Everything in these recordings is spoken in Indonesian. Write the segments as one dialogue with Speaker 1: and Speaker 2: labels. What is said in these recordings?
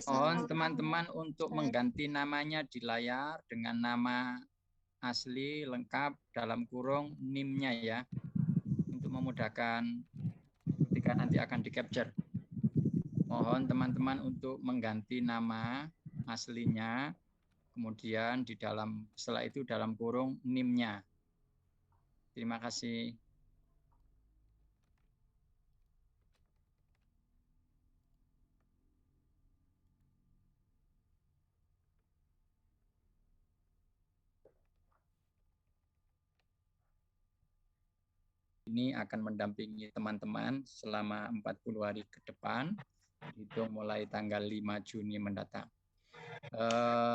Speaker 1: Mohon teman-teman untuk mengganti namanya di layar dengan nama asli lengkap dalam kurung NIM-nya ya, untuk memudahkan ketika nanti akan di-capture. Mohon teman-teman untuk mengganti nama aslinya, kemudian di dalam setelah itu dalam kurung NIM-nya. Terima kasih. Ini akan mendampingi teman-teman selama 40 hari ke depan, hitung mulai tanggal 5 Juni mendatang.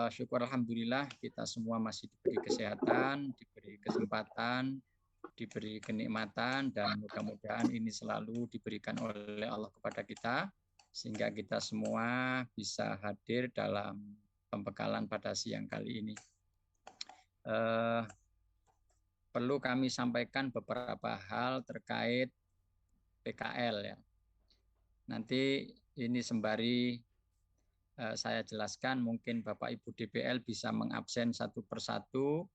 Speaker 1: Syukur alhamdulillah kita semua masih diberi kesehatan, diberi kesempatan, diberi kenikmatan, dan mudah-mudahan ini selalu diberikan oleh Allah kepada kita sehingga kita semua bisa hadir dalam pembekalan pada siang kali ini. Perlu kami sampaikan beberapa hal terkait PKL ya. Nanti ini sembari saya jelaskan, mungkin Bapak Ibu DPL bisa mengabsen satu persatu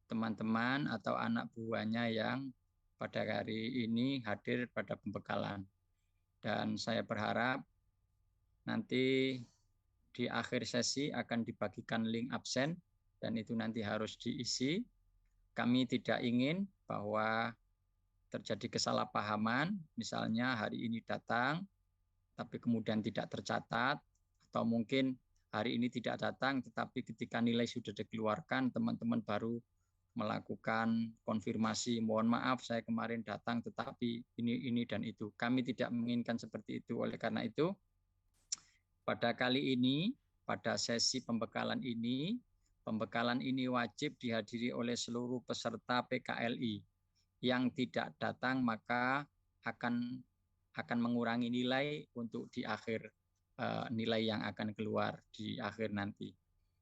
Speaker 1: teman-teman atau anak buahnya yang pada hari ini hadir pada pembekalan. Dan saya berharap nanti di akhir sesi akan dibagikan link absen dan itu nanti harus diisi. Kami tidak ingin bahwa terjadi kesalahpahaman, misalnya hari ini datang tapi kemudian tidak tercatat, atau mungkin hari ini tidak datang tetapi ketika nilai sudah dikeluarkan teman-teman baru melakukan konfirmasi, mohon maaf saya kemarin datang tetapi ini dan itu. Kami tidak menginginkan seperti itu. Oleh karena itu pada kali ini, pada sesi pembekalan ini wajib dihadiri oleh seluruh peserta PKLI. Yang tidak datang maka akan mengurangi nilai untuk di akhir, nilai yang akan keluar di akhir nanti.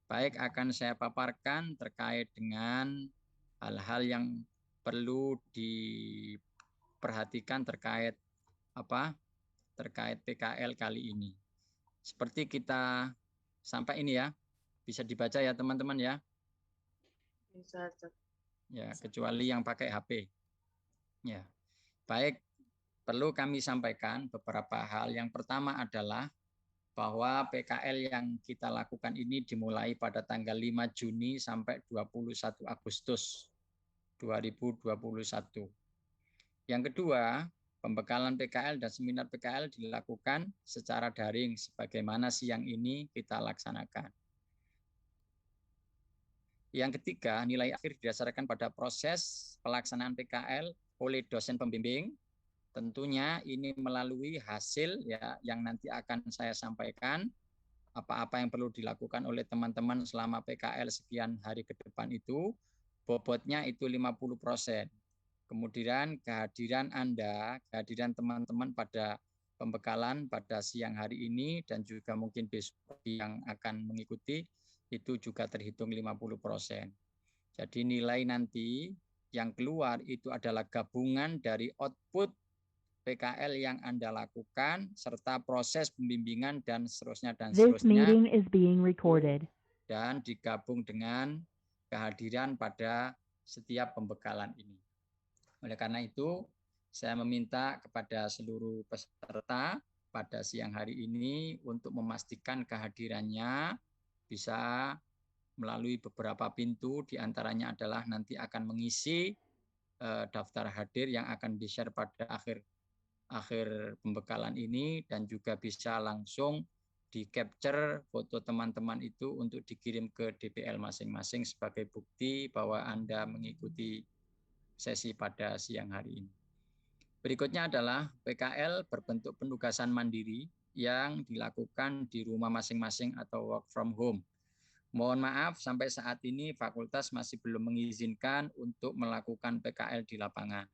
Speaker 1: Baik, akan saya paparkan terkait dengan hal-hal yang perlu diperhatikan terkait PKL kali ini. Seperti kita sampai ini ya, bisa dibaca ya teman-teman ya.
Speaker 2: Bisa.
Speaker 1: Ya, kecuali yang pakai HP. Ya. Baik, perlu kami sampaikan beberapa hal. Yang pertama adalah bahwa PKL yang kita lakukan ini dimulai pada tanggal 5 Juni sampai 21 Agustus 2021. Yang kedua, pembekalan PKL dan seminar PKL dilakukan secara daring sebagaimana siang ini kita laksanakan. Yang ketiga, nilai akhir didasarkan pada proses pelaksanaan PKL oleh dosen pembimbing. Tentunya ini melalui hasil ya yang nanti akan saya sampaikan, apa-apa yang perlu dilakukan oleh teman-teman selama PKL sekian hari ke depan itu, bobotnya itu 50%. Kemudian kehadiran Anda, kehadiran teman-teman pada pembekalan pada siang hari ini dan juga mungkin besok yang akan mengikuti itu juga terhitung 50%. Jadi nilai nanti yang keluar itu adalah gabungan dari output PKL yang Anda lakukan serta proses pembimbingan dan seterusnya dan digabung dengan kehadiran pada setiap pembekalan ini. Oleh karena itu, saya meminta kepada seluruh peserta pada siang hari ini untuk memastikan kehadirannya bisa melalui beberapa pintu, diantaranya adalah nanti akan mengisi daftar hadir yang akan di-share pada akhir pembekalan ini dan juga bisa langsung di-capture foto teman-teman itu untuk dikirim ke DPL masing-masing sebagai bukti bahwa Anda mengikuti sesi pada siang hari ini. Berikutnya adalah PKL berbentuk penugasan mandiri yang dilakukan di rumah masing-masing atau work from home. Mohon maaf, sampai saat ini fakultas masih belum mengizinkan untuk melakukan PKL di lapangan.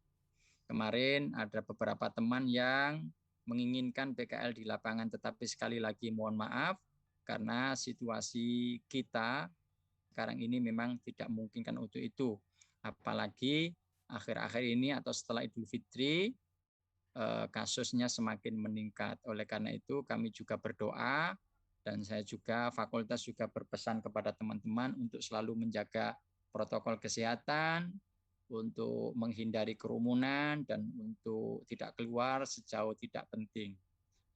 Speaker 1: Kemarin ada beberapa teman yang menginginkan PKL di lapangan, tetapi sekali lagi mohon maaf, karena situasi kita sekarang ini memang tidak memungkinkan untuk itu. Apalagi akhir-akhir ini atau setelah Idul Fitri, kasusnya semakin meningkat. Oleh karena itu kami juga berdoa Dan saya juga, fakultas juga berpesan kepada teman-teman untuk selalu menjaga protokol kesehatan, untuk menghindari kerumunan, dan untuk tidak keluar sejauh tidak penting.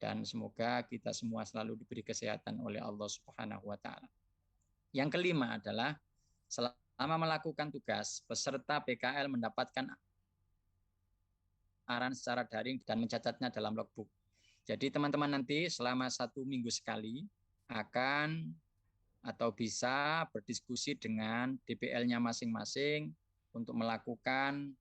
Speaker 1: Dan semoga kita semua selalu diberi kesehatan oleh Allah Subhanahu wa Ta'ala. Yang kelima adalah selama melakukan tugas, peserta PKL mendapatkan arahan secara daring dan mencatatnya dalam logbook. Jadi teman-teman nanti selama 1 minggu sekali akan atau bisa berdiskusi dengan DPL-nya masing-masing untuk melakukan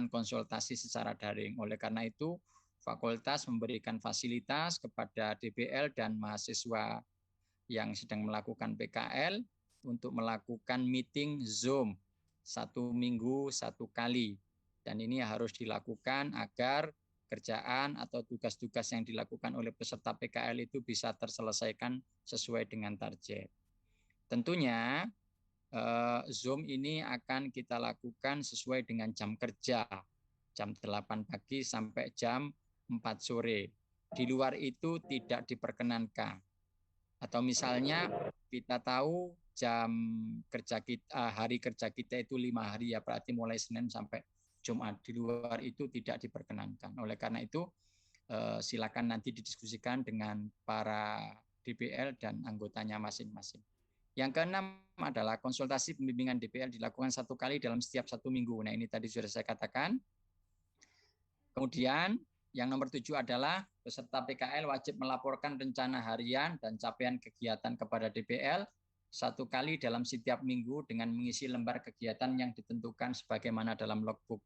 Speaker 1: konsultasi secara daring. Oleh karena itu, fakultas memberikan fasilitas kepada DPL dan mahasiswa yang sedang melakukan PKL untuk melakukan meeting Zoom 1 minggu 1 kali. Dan ini harus dilakukan agar kerjaan atau tugas-tugas yang dilakukan oleh peserta PKL itu bisa terselesaikan sesuai dengan target. Tentunya Zoom ini akan kita lakukan sesuai dengan jam kerja, jam 8 pagi sampai jam 4 sore. Di luar itu tidak diperkenankan. Atau misalnya kita tahu jam kerja kita, hari kerja kita itu 5 hari ya, berarti mulai Senin sampai Jumat. Di luar itu tidak diperkenankan. Oleh karena itu silakan nanti didiskusikan dengan para DPL dan anggotanya masing-masing. Yang keenam adalah konsultasi pembimbingan DPL dilakukan 1 kali dalam setiap 1 minggu. Nah, ini tadi sudah saya katakan. Kemudian yang nomor 7 adalah peserta PKL wajib melaporkan rencana harian dan capaian kegiatan kepada DPL 1 kali dalam setiap minggu dengan mengisi lembar kegiatan yang ditentukan sebagaimana dalam logbook.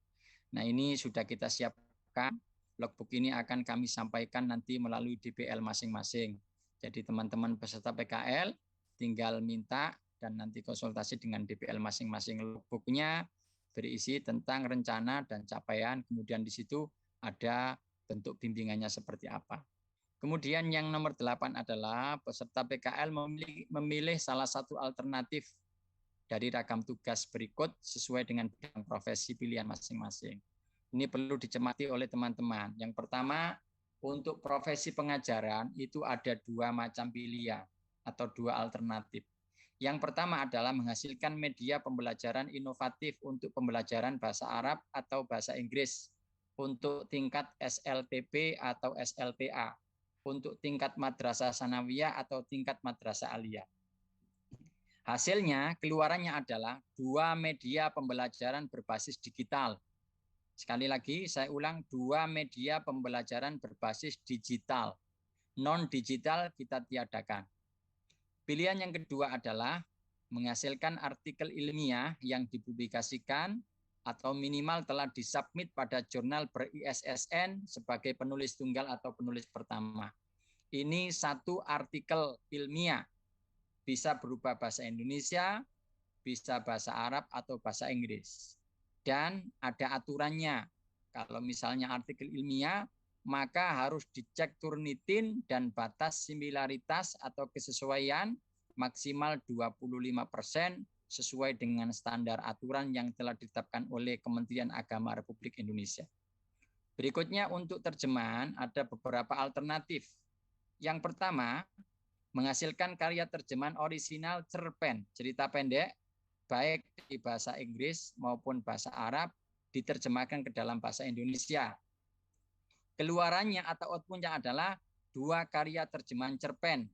Speaker 1: Nah, ini sudah kita siapkan. Logbook ini akan kami sampaikan nanti melalui DPL masing-masing. Jadi teman-teman peserta PKL tinggal minta dan nanti konsultasi dengan DPL masing-masing. Logbooknya berisi tentang rencana dan capaian, kemudian di situ ada bentuk bimbingannya seperti apa. Kemudian yang nomor 8 adalah peserta PKL memilih salah satu alternatif dari ragam tugas berikut sesuai dengan bidang profesi pilihan masing-masing. Ini perlu dicermati oleh teman-teman. Yang pertama, untuk profesi pengajaran itu ada 2 macam pilihan atau 2 alternatif. Yang pertama adalah menghasilkan media pembelajaran inovatif untuk pembelajaran bahasa Arab atau bahasa Inggris untuk tingkat SLPP atau SLPA, untuk tingkat madrasah sanawiyah atau tingkat madrasah aliyah. Hasilnya, keluarannya adalah 2 media pembelajaran berbasis digital. Sekali lagi, saya ulang, 2 media pembelajaran berbasis digital. Non-digital kita tiadakan. Pilihan yang kedua adalah menghasilkan artikel ilmiah yang dipublikasikan atau minimal telah disubmit pada jurnal ber-ISSN sebagai penulis tunggal atau penulis pertama. Ini 1 artikel ilmiah. Bisa berupa bahasa Indonesia, bisa bahasa Arab atau bahasa Inggris. Dan ada aturannya. Kalau misalnya artikel ilmiah, maka harus dicek Turnitin dan batas similaritas atau kesesuaian maksimal 25% sesuai dengan standar aturan yang telah ditetapkan oleh Kementerian Agama Republik Indonesia. Berikutnya untuk terjemahan ada beberapa alternatif. Yang pertama, menghasilkan karya terjemahan orisinal cerpen, cerita pendek, baik di bahasa Inggris maupun bahasa Arab, diterjemahkan ke dalam bahasa Indonesia. Keluarannya atau outputnya adalah 2 karya terjemahan cerpen,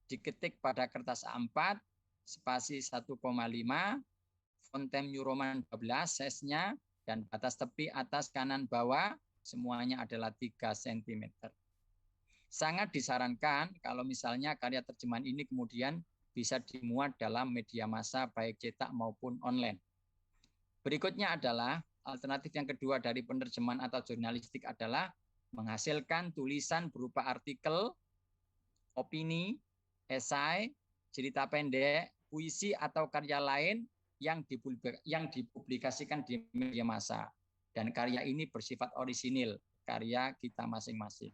Speaker 1: diketik pada kertas A4, spasi 1,5, font Times New Roman 12, size-nya, dan batas tepi atas kanan bawah, semuanya adalah 3 cm. Sangat disarankan kalau misalnya karya terjemahan ini kemudian bisa dimuat dalam media massa baik cetak maupun online. Berikutnya adalah alternatif yang kedua dari penerjemahan atau jurnalistik adalah menghasilkan tulisan berupa artikel, opini, esai, cerita pendek, puisi atau karya lain yang dipublikasikan di media massa. Dan karya ini bersifat orisinil, karya kita masing-masing.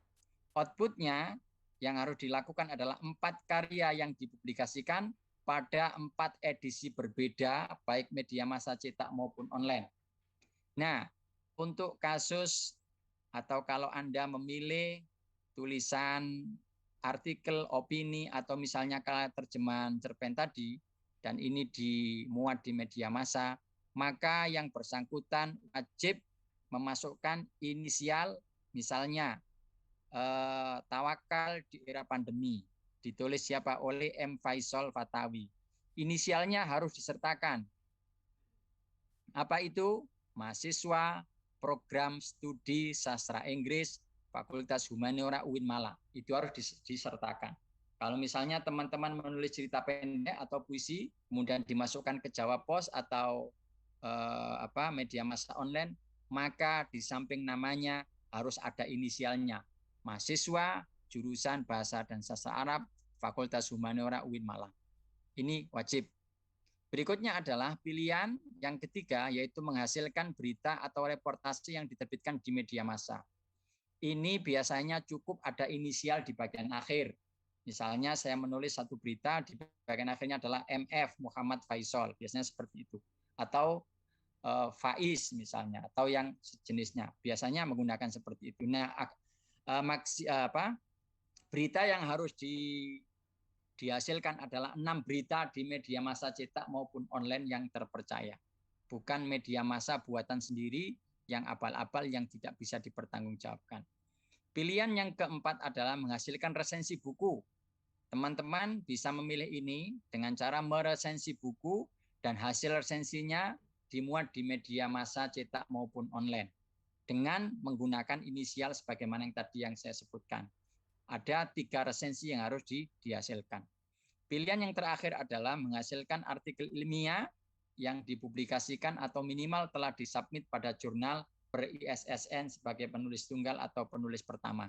Speaker 1: Outputnya yang harus dilakukan adalah 4 karya yang dipublikasikan pada 4 edisi berbeda, baik media massa cetak maupun online. Nah, untuk kasus atau kalau Anda memilih tulisan artikel, opini, atau misalnya terjemahan cerpen tadi, dan ini dimuat di media massa, maka yang bersangkutan wajib memasukkan inisial, misalnya Tawakal di era pandemi, ditulis siapa? Oleh M. Faisal Fatawi. Inisialnya harus disertakan. Apa itu? Mahasiswa program studi sastra Inggris Fakultas Humaniora UIN Malang. Itu harus disertakan. Kalau misalnya teman-teman menulis cerita pendek atau puisi, kemudian dimasukkan ke Jawa Pos atau media massa online, maka di samping namanya harus ada inisialnya. Mahasiswa jurusan Bahasa dan Sastra Arab Fakultas Humaniora UIN Malang. Ini wajib. Berikutnya adalah pilihan yang ketiga, yaitu menghasilkan berita atau reportase yang diterbitkan di media massa. Ini biasanya cukup ada inisial di bagian akhir. Misalnya saya menulis satu berita, di bagian akhirnya adalah MF Muhammad Faisal, biasanya seperti itu. Atau Faiz misalnya, atau yang sejenisnya. Biasanya menggunakan seperti itu. Nah, berita yang harus dihasilkan adalah 6 berita di media massa cetak maupun online yang terpercaya. Bukan media massa buatan sendiri yang abal-abal yang tidak bisa dipertanggungjawabkan. Pilihan yang keempat adalah menghasilkan resensi buku. Teman-teman bisa memilih ini dengan cara meresensi buku dan hasil resensinya dimuat di media massa cetak maupun online dengan menggunakan inisial sebagaimana yang tadi yang saya sebutkan. Ada 3 resensi yang harus dihasilkan. Pilihan yang terakhir adalah menghasilkan artikel ilmiah yang dipublikasikan atau minimal telah disubmit pada jurnal ber-ISSN sebagai penulis tunggal atau penulis pertama.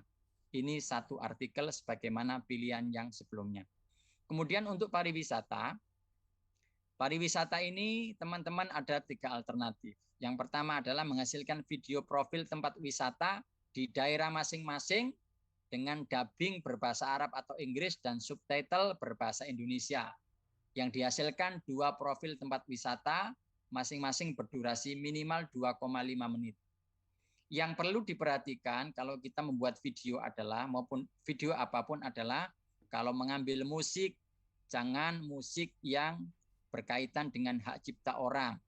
Speaker 1: Ini satu artikel sebagaimana pilihan yang sebelumnya. Kemudian untuk pariwisata ini teman-teman ada 3 alternatif. Yang pertama adalah menghasilkan video profil tempat wisata di daerah masing-masing dengan dubbing berbahasa Arab atau Inggris dan subtitle berbahasa Indonesia. Yang dihasilkan 2 profil tempat wisata, masing-masing berdurasi minimal 2,5 menit. Yang perlu diperhatikan kalau kita membuat video adalah, maupun video apapun adalah, kalau mengambil musik, jangan musik yang berkaitan dengan hak cipta orang.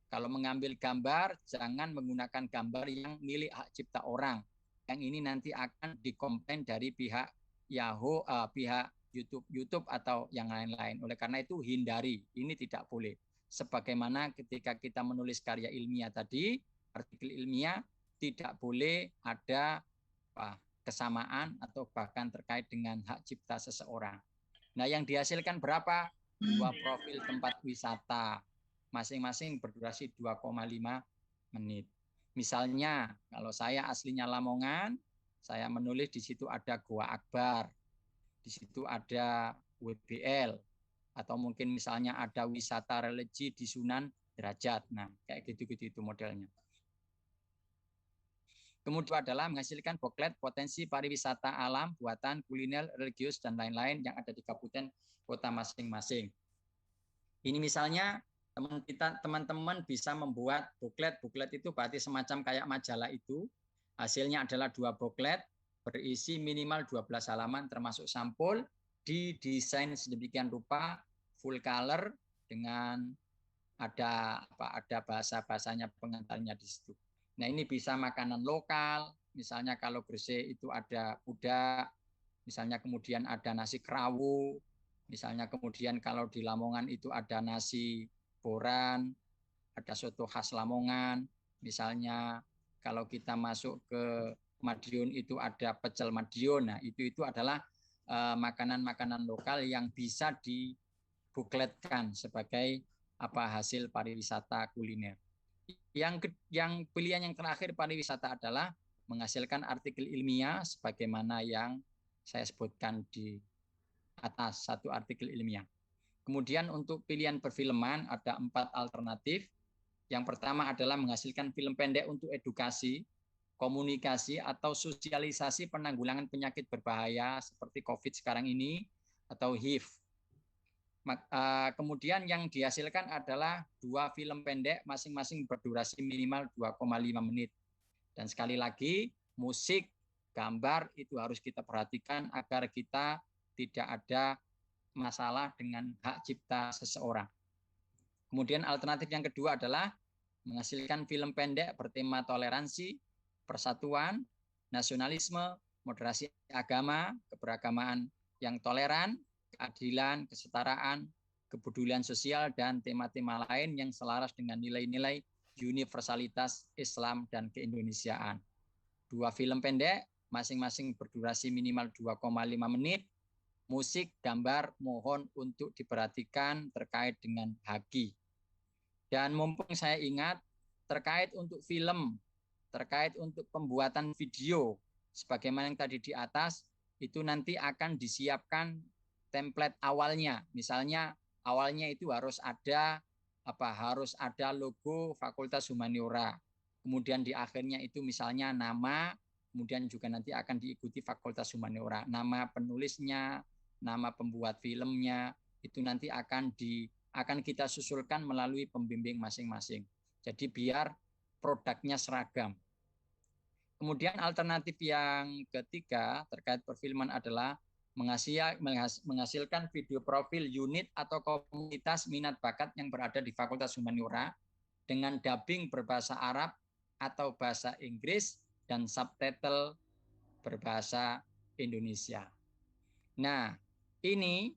Speaker 1: Kalau mengambil gambar, jangan menggunakan gambar yang milik hak cipta orang. Yang ini nanti akan dikomplain dari pihak Yahoo, pihak YouTube atau yang lain-lain. Oleh karena itu hindari, ini tidak boleh. Sebagaimana ketika kita menulis karya ilmiah tadi, artikel ilmiah tidak boleh ada kesamaan atau bahkan terkait dengan hak cipta seseorang. Nah, yang dihasilkan berapa? 2 profil tempat wisata, masing-masing berdurasi 2,5 menit. Misalnya, kalau saya aslinya Lamongan, saya menulis di situ ada Goa Akbar, di situ ada WBL, atau mungkin misalnya ada wisata religi di Sunan Derajat. Nah, kayak gitu-gitu itu modelnya. Kemudian adalah menghasilkan boklet potensi pariwisata alam, buatan, kuliner, religius, dan lain-lain yang ada di kabupaten kota masing-masing. Ini misalnya teman-teman bisa membuat buklet itu berarti semacam kayak majalah itu. Hasilnya adalah 2 buklet berisi minimal 12 halaman termasuk sampul, didesain sedemikian rupa full color dengan ada bahasa-bahasanya pengantarnya di situ. Nah, ini bisa makanan lokal, misalnya kalau Gresik itu ada pudak, misalnya kemudian ada nasi kerawu, misalnya kemudian kalau di Lamongan itu ada nasi boran, ada soto khas Lamongan, misalnya kalau kita masuk ke Madiun itu ada pecel Madiun. Nah, itu adalah makanan-makanan lokal yang bisa dibukletkan sebagai hasil pariwisata kuliner. Yang pilihan yang terakhir pariwisata adalah menghasilkan artikel ilmiah sebagaimana yang saya sebutkan di atas, satu artikel ilmiah. Kemudian untuk pilihan perfilman ada 4 alternatif. Yang pertama adalah menghasilkan film pendek untuk edukasi, komunikasi, atau sosialisasi penanggulangan penyakit berbahaya seperti COVID sekarang ini atau HIV. Kemudian yang dihasilkan adalah 2 film pendek masing-masing berdurasi minimal 2,5 menit. Dan sekali lagi, musik gambar itu harus kita perhatikan agar kita tidak ada masalah dengan hak cipta seseorang. Kemudian alternatif yang kedua adalah menghasilkan film pendek bertema toleransi, persatuan, nasionalisme, moderasi agama, keberagaman yang toleran, keadilan, kesetaraan, kepedulian sosial, dan tema-tema lain yang selaras dengan nilai-nilai universalitas Islam dan keindonesiaan. 2 film pendek, masing-masing berdurasi minimal 2,5 menit. Musik, gambar, mohon untuk diperhatikan terkait dengan haki. Dan mumpung saya ingat, terkait untuk film, terkait untuk pembuatan video, sebagaimana yang tadi di atas, itu nanti akan disiapkan template awalnya. Misalnya awalnya itu harus ada harus ada logo Fakultas Humaniora. Kemudian di akhirnya itu misalnya nama, kemudian juga nanti akan diikuti Fakultas Humaniora. Nama penulisnya, nama pembuat filmnya, itu nanti akan kita susulkan melalui pembimbing masing-masing. Jadi biar produknya seragam. Kemudian alternatif yang ketiga terkait perfilman adalah menghasilkan video profil unit atau komunitas minat bakat yang berada di Fakultas Humaniora dengan dubbing berbahasa Arab atau bahasa Inggris dan subtitle berbahasa Indonesia. Nah, ini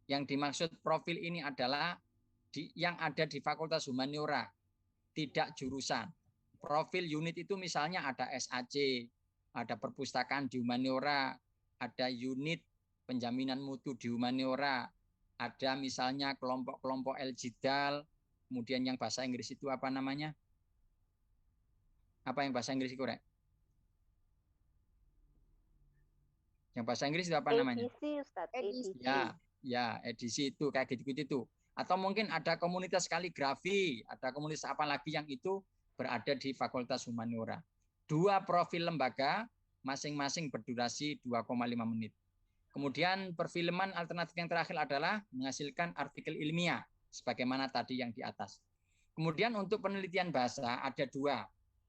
Speaker 1: yang dimaksud profil ini adalah yang ada di Fakultas Humaniora, tidak jurusan. Profil unit itu misalnya ada SAC, ada perpustakaan di Humaniora, ada unit penjaminan mutu di Humaniora, ada misalnya kelompok-kelompok El-Jidal, kemudian yang bahasa Inggris itu apa namanya? Apa yang bahasa Inggris itu, Rek? Yang bahasa Inggris itu apa namanya?
Speaker 3: Edisi, Ustaz. Edisi.
Speaker 1: Ya, edisi itu kayak gitu-gitu itu. Atau mungkin ada komunitas kaligrafi, ada komunitas apa lagi yang itu berada di Fakultas Humaniora. 2 profil lembaga, masing-masing berdurasi 2,5 menit. Kemudian perfilman alternatif yang terakhir adalah menghasilkan artikel ilmiah, sebagaimana tadi yang di atas. Kemudian untuk penelitian bahasa ada 2.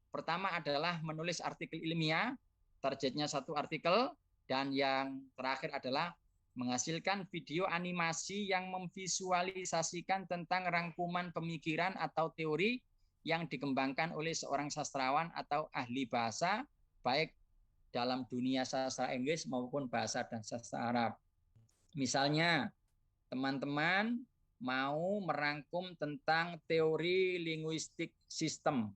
Speaker 1: Pertama adalah menulis artikel ilmiah, targetnya 1 artikel, dan yang terakhir adalah menghasilkan video animasi yang memvisualisasikan tentang rangkuman pemikiran atau teori yang dikembangkan oleh seorang sastrawan atau ahli bahasa, baik dalam dunia sastra Inggris maupun bahasa dan sastra Arab. Misalnya, teman-teman mau merangkum tentang teori linguistik sistem.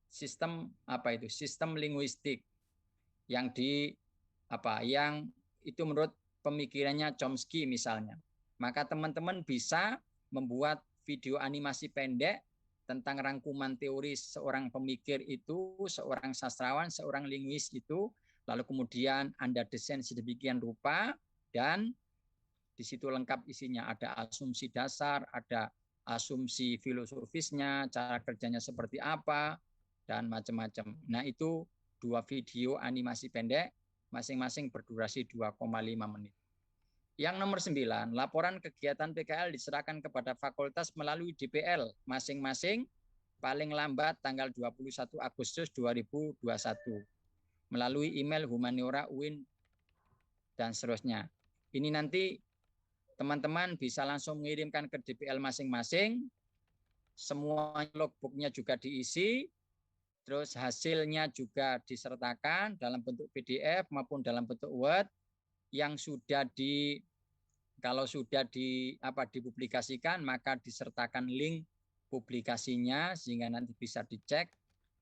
Speaker 1: Sistem apa itu? Sistem linguistik yang yang itu menurut pemikirannya Chomsky misalnya. Maka teman-teman bisa membuat video animasi pendek tentang rangkuman teori seorang pemikir itu, seorang sastrawan, seorang linguis itu, lalu kemudian Anda desain sedemikian rupa, dan di situ lengkap isinya, ada asumsi dasar, ada asumsi filosofisnya, cara kerjanya seperti apa, dan macam-macam. Nah, itu 2 video animasi pendek, masing-masing berdurasi 2,5 menit. Yang nomor 9, laporan kegiatan PKL diserahkan kepada fakultas melalui DPL masing-masing paling lambat tanggal 21 Agustus 2021 melalui email Humaniora UIN dan seterusnya. Ini nanti teman-teman bisa langsung mengirimkan ke DPL masing-masing, semua logbooknya juga diisi, terus hasilnya juga disertakan dalam bentuk PDF maupun dalam bentuk Word yang kalau sudah dipublikasikan maka disertakan link publikasinya sehingga nanti bisa dicek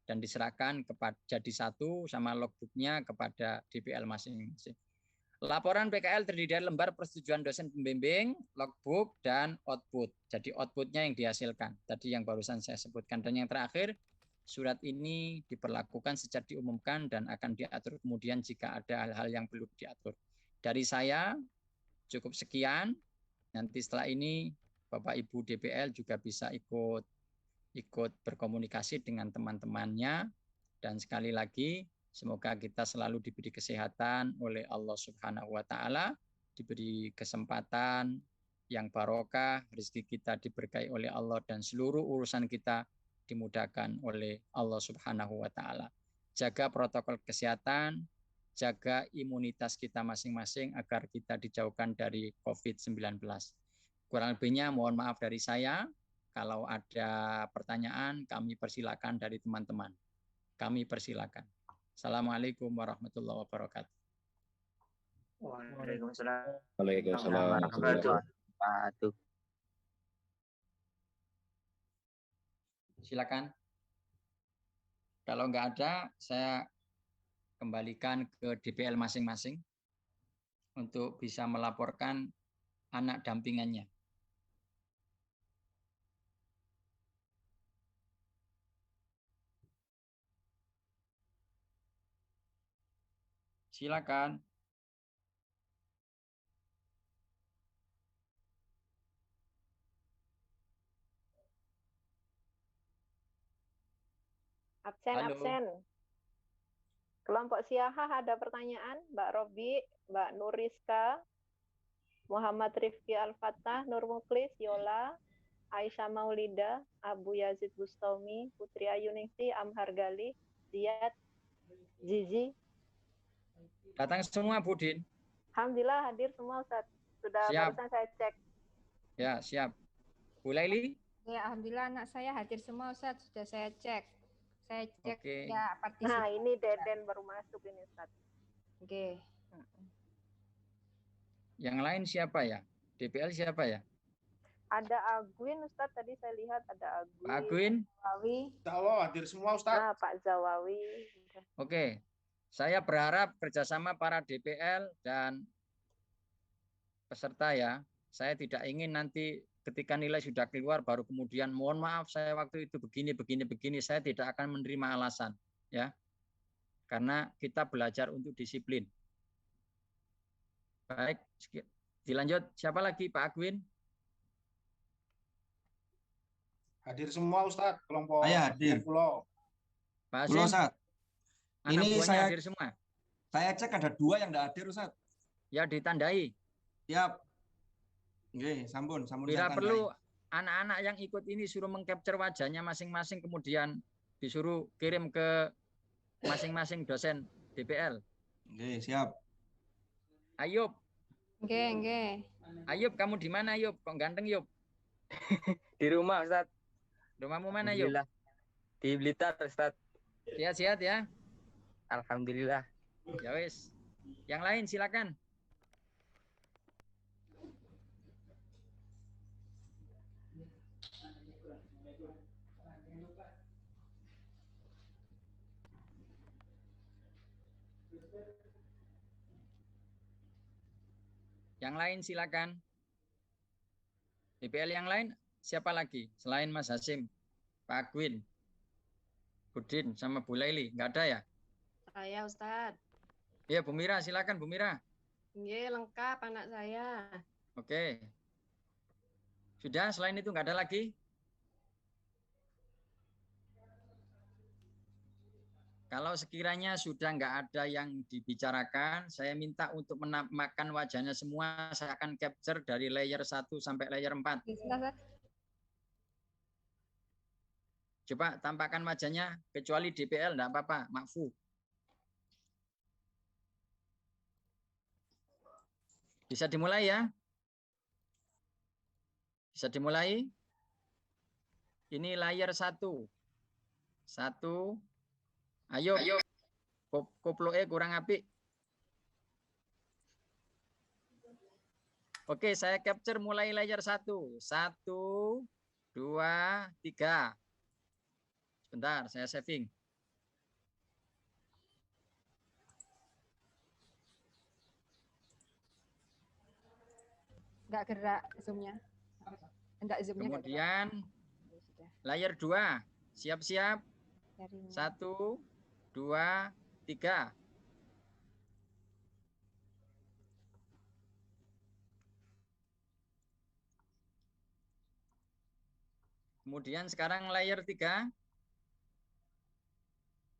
Speaker 1: dan diserahkan jadi satu sama logbooknya kepada DPL masing-masing. Laporan PKL terdiri dari lembar persetujuan dosen pembimbing, logbook, dan output. Jadi outputnya yang dihasilkan. Tadi yang barusan saya sebutkan. Dan yang terakhir, surat ini diperlakukan sejak diumumkan dan akan diatur kemudian jika ada hal-hal yang perlu diatur. Dari saya, cukup sekian. Nanti setelah ini, Bapak Ibu DPL juga bisa ikut berkomunikasi dengan teman-temannya. Dan sekali lagi, semoga kita selalu diberi kesehatan oleh Allah Subhanahu wa Ta'ala, diberi kesempatan yang barokah, rezeki kita diberkahi oleh Allah, dan seluruh urusan kita dimudahkan oleh Allah Subhanahu wa Ta'ala. Jaga protokol kesehatan, jaga imunitas kita masing-masing agar kita dijauhkan dari COVID-19. Kurang lebihnya mohon maaf dari saya. Kalau ada pertanyaan, kami persilakan dari teman-teman. Kami persilakan. Assalamualaikum warahmatullahi wabarakatuh.
Speaker 3: Waalaikumsalam.
Speaker 4: Waalaikumsalam.
Speaker 3: Warahmatullahi wabarakatuh.
Speaker 1: Silakan. Kalau nggak ada, saya kembalikan ke DPL masing-masing untuk bisa melaporkan anak dampingannya. Silakan.
Speaker 2: Absen,
Speaker 1: Halo.
Speaker 2: absen. Kelompok Siahah ada pertanyaan, Mbak Robi, Mbak Nuriska, Muhammad Rifki Al-Fatah, Nur Muklis, Yola, Aisyah Maulida, Abu Yazid Bustami, Putri Ayuningsi, Amhar Gali, Ziyad, Zizi.
Speaker 1: Datang semua, Budin.
Speaker 2: Alhamdulillah hadir semua, Ustaz. Sudah
Speaker 1: Siap.
Speaker 2: barusan saya cek.
Speaker 1: Ya, siap. Bu Laili?
Speaker 5: Ya, alhamdulillah anak saya hadir semua, Ustaz. Sudah saya cek. Saya cek
Speaker 1: Oke.
Speaker 5: ya partisipan.
Speaker 2: Nah, ini Deden baru masuk ini, Ustaz.
Speaker 5: Oke.
Speaker 1: Yang lain siapa ya? DPL siapa ya?
Speaker 2: Ada Agwin, Ustaz. Tadi saya lihat ada Agwin.
Speaker 1: Pak Agwin?
Speaker 2: Zawawi.
Speaker 6: Hadir semua, Ustaz.
Speaker 2: Nah, Pak Zawawi.
Speaker 1: Oke. Saya berharap kerjasama para DPL dan peserta ya. Saya tidak ingin nanti ketika nilai sudah keluar baru kemudian mohon maaf saya waktu itu begini. Saya tidak akan menerima alasan ya. Karena kita belajar untuk disiplin. Baik, dilanjut. Siapa lagi Pak Agwin?
Speaker 6: Hadir semua, Ustaz. Kelompok
Speaker 4: Saya hadir.
Speaker 6: Pulau.
Speaker 1: Pak
Speaker 4: Belum,
Speaker 1: Hasim?
Speaker 4: Ustaz.
Speaker 1: Anak
Speaker 4: Ini
Speaker 1: buahnya
Speaker 4: saya
Speaker 1: hadir semua?
Speaker 4: Saya cek ada 2 yang tidak hadir, Ustaz.
Speaker 1: Ya ditandai.
Speaker 4: Siap. Oke, sampun
Speaker 1: Bila
Speaker 4: saya
Speaker 1: perlu
Speaker 4: tandai.
Speaker 1: anak-anak yang ikut ini suruh mengcapture wajahnya masing-masing kemudian disuruh kirim ke masing-masing dosen DPL.
Speaker 4: Oke, siap.
Speaker 1: Ayub,
Speaker 5: Oke.
Speaker 1: Ayub kamu di mana Ayub? Kok ganteng Ayub?
Speaker 3: Di rumah, Ustaz.
Speaker 1: Rumahmu mana Ayub?
Speaker 3: Alhamdulillah. Di Blitar, Ustaz.
Speaker 1: Sehat-sehat ya?
Speaker 3: Alhamdulillah.
Speaker 1: Ya wis. Yang lain silakan. Yang lain silakan. DPL yang lain siapa lagi selain Mas Hasim, Pak Agwin, Budin sama Bu Laili? Nggak ada ya?
Speaker 7: Saya, Ustadz.
Speaker 1: Iya, Bu Mira, silakan Bu Mira.
Speaker 7: Iya, lengkap anak saya.
Speaker 1: Oke. Sudah, selain itu nggak ada lagi? Kalau sekiranya sudah nggak ada yang dibicarakan, saya minta untuk menampakkan wajahnya semua. Saya akan capture dari layer 1 sampai layer 4. Coba tampakkan wajahnya, kecuali DPL, enggak apa-apa, makfu. Bisa dimulai ya? Bisa dimulai? Ini layer 1. 1. Ayo. Koploe kurang apik. Oke, saya capture mulai layer 1. 1, 2, 3. Sebentar, saya saving.
Speaker 5: Enggak gerak zoom-nya. Enggak zoom-nya.
Speaker 1: Kemudian layer 2. Siap-siap. 1, 2, 3. Kemudian sekarang layer 3.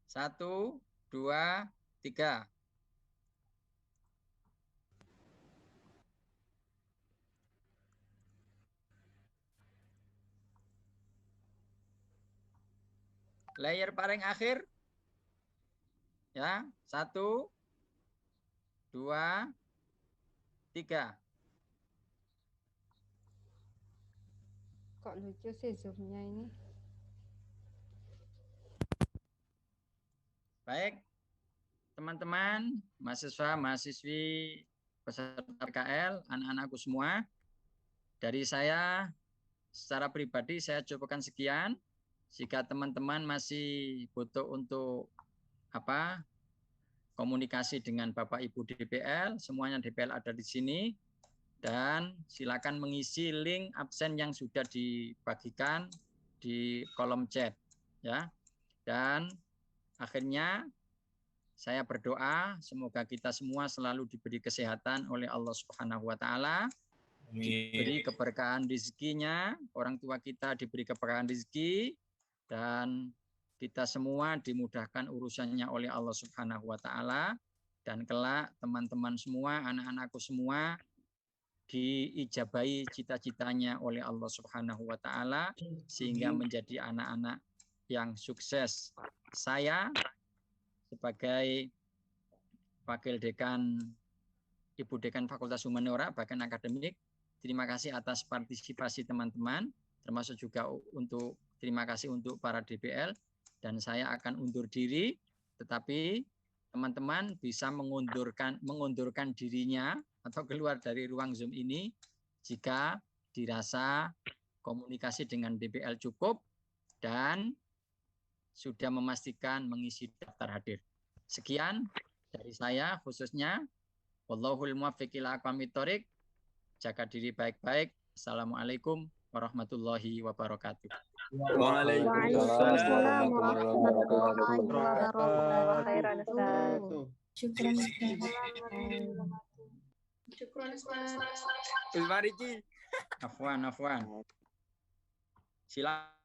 Speaker 1: 1, 2, 3. Layer paling akhir. Ya, 1, 2, 3.
Speaker 5: Kok lucu sih Zoom-nya ini?
Speaker 1: Baik, teman-teman, mahasiswa, mahasiswi, peserta PKL, anak-anakku semua. Dari saya, secara pribadi saya cukupkan sekian. Jika teman-teman masih butuh untuk komunikasi dengan Bapak Ibu DPL, semuanya DPL ada di sini. Dan silakan mengisi link absen yang sudah dibagikan di kolom chat, ya. Dan akhirnya saya berdoa semoga kita semua selalu diberi kesehatan oleh Allah Subhanahu wa taala, diberi keberkahan rezekinya, orang tua kita diberi keberkahan rezeki, dan kita semua dimudahkan urusannya oleh Allah Subhanahu wa taala, dan kelak teman-teman semua, anak-anakku semua diijabahi cita-citanya oleh Allah Subhanahu wa taala sehingga menjadi anak-anak yang sukses. Saya sebagai Wakil Dekan Ibu Dekan Fakultas Humaniora bahkan akademik, terima kasih atas partisipasi teman-teman, termasuk juga terima kasih untuk para DPL, dan saya akan undur diri, tetapi teman-teman bisa mengundurkan dirinya atau keluar dari ruang Zoom ini jika dirasa komunikasi dengan DPL cukup dan sudah memastikan mengisi daftar hadir. Sekian dari saya khususnya. Wallahul muwaffiq ila aqwamit thoriq. Jaga diri baik-baik. Assalamualaikum warahmatullahi wabarakatuh.
Speaker 2: Waalaikumsalam warahmatullahi wabarakatuh. Khairan Ustaz.
Speaker 8: Syukran.
Speaker 7: Syukran Ustaz.
Speaker 3: Gus Mariki.
Speaker 1: Afwan. Silakan.